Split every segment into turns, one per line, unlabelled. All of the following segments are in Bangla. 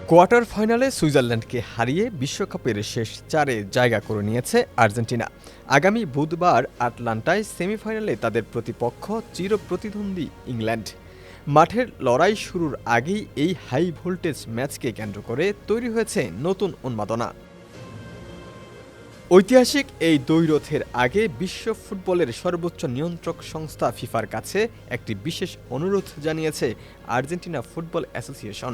কোয়ার্টার ফাইনালে সুইজারল্যান্ডকে হারিয়ে বিশ্বকাপের শেষ চারে জায়গা করে নিয়েছে আর্জেন্টিনা। আগামী বুধবার আটলান্টায় সেমিফাইনালে তাদের প্রতিপক্ষ চিরপ্রতিদ্বন্দ্বী ইংল্যান্ড। মাঠের লড়াই শুরুর আগেই এই হাই ভোল্টেজ ম্যাচকে কেন্দ্র করে তৈরি হয়েছে নতুন উন্মাদনা। ঐতিহাসিক এই দ্বৈরথের আগে বিশ্ব ফুটবলের সর্বোচ্চ নিয়ন্ত্রক সংস্থা ফিফার কাছে একটি বিশেষ অনুরোধ জানিয়েছে আর্জেন্টিনা ফুটবল অ্যাসোসিয়েশন।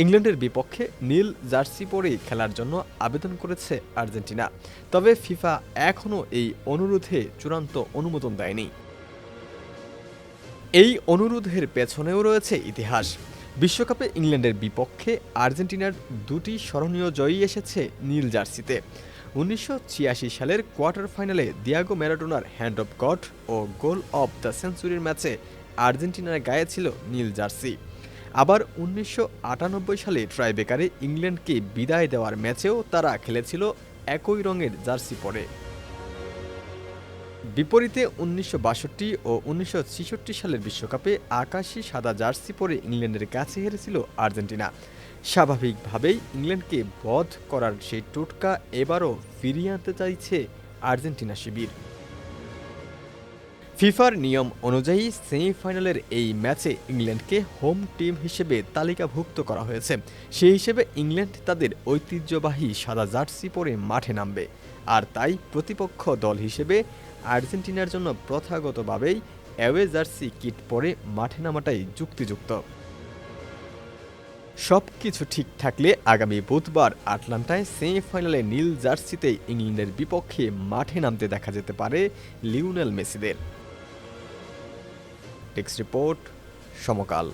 ইংল্যান্ডের বিপক্ষে নীল জার্সি পরে খেলার জন্য আবেদন করেছে আর্জেন্টিনা, তবে ফিফা এখনও এই অনুরোধে চূড়ান্ত অনুমোদন দেয়নি। এই অনুরোধের পেছনেও রয়েছে ইতিহাস। বিশ্বকাপে ইংল্যান্ডের বিপক্ষে আর্জেন্টিনার দুটি স্মরণীয় জয়ই এসেছে নীল জার্সিতে। ১৯৮৬ সালের কোয়ার্টার ফাইনালে দিয়াগো ম্যারাডোনার হ্যান্ড অফ গড ও গোল অব দ্য সেঞ্চুরির ম্যাচে আর্জেন্টিনার গায়ে ছিল নীল জার্সি। আবার ১৯৯৮ সালে ট্রাইবেকারে ইংল্যান্ডকে বিদায় দেওয়ার ম্যাচেও তারা খেলেছিল একই রঙের জার্সি পরে। বিপরীতে ১৯৬২ ও ১৯৬৬ সালের বিশ্বকাপে আকাশি সাদা জার্সি পরে ইংল্যান্ডের কাছে হেরেছিল আর্জেন্টিনা। স্বাভাবিকভাবেই ইংল্যান্ডকে বধ করার সেই টোটকা এবারও ফিরিয়ে আনতে চাইছে আর্জেন্টিনা শিবির। ফিফার নিয়ম অনুযায়ী সেমিফাইনালের এই ম্যাচে ইংল্যান্ডকে হোম টিম হিসেবে তালিকাভুক্ত করা হয়েছে। সেই হিসেবে ইংল্যান্ড তাদের ঐতিহ্যবাহী সাদা জার্সি পরে মাঠে নামবে, আর তাই প্রতিপক্ষ দল হিসেবে আর্জেন্টিনার জন্য প্রথাগতভাবেই অ্যাওয়ে জার্সি কিট পরে মাঠে নামাটাই যুক্তিযুক্ত। সবকিছু ঠিক থাকলে আগামী বুধবার আটলান্টায় সেমিফাইনালে নীল জার্সিতে ইংল্যান্ডের বিপক্ষে মাঠে নামতে দেখা যেতে পারে লিওনেল মেসিদের। টেক্সট রিপোর্ট, সমকাল।